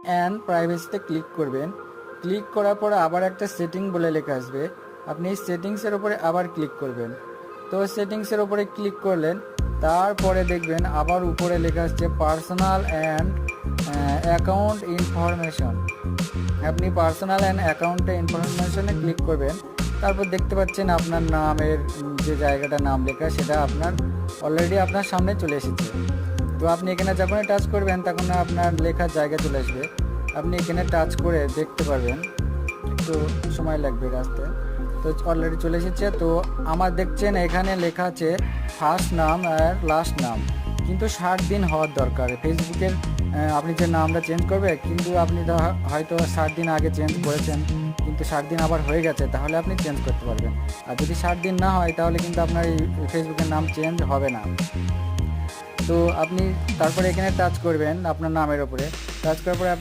And প্রাইভেসিতে click করবেন। Click করার পর আবার একটা সেটিং বলে লেখা আসবে, আপনি এই সেটিংসের উপরে আবার ক্লিক করবেন। তো সেটিংসের উপরে ক্লিক করলেন, তারপরে দেখবেন আবার উপরে লেখা আসছে পার্সোনাল অ্যান্ড অ্যাকাউন্ট ইনফরমেশন। আপনি পার্সোনাল অ্যান্ড অ্যাকাউন্টে ইনফরমেশনে ক্লিক করবেন। তারপর দেখতে পাচ্ছেন আপনার নামের যে জায়গাটা নাম লেখা সেটা আপনার অলরেডি আপনার সামনে চলে এসেছে। তো আপনি এখানে যখনই টাচ করবেন তখন আপনার লেখার জায়গা চলে আসবে, আপনি এখানে টাচ করে দেখতে পারবেন, একটু সময় লাগবে আসতে। তো অলরেডি চলে এসেছে। তো আমার দেখছেন এখানে লেখা আছে ফার্স্ট নাম আর লাস্ট নাম, কিন্তু 60 দিন হওয়ার দরকার ফেসবুকের। আপনি যে নামটা চেঞ্জ করবে, কিন্তু আপনি হয়তো 60 দিন আগে চেঞ্জ করেছেন, কিন্তু 60 দিন আবার হয়ে গেছে, তাহলে আপনি চেঞ্জ করতে পারবেন। আর যদি 60 দিন না হয় তাহলে কিন্তু আপনার এই ফেসবুকের নাম চেঞ্জ হবে না। তো আপনি তারপরে এখানে টাচ করবেন আপনার নামের ওপরে, টাচ করার পরে আপনি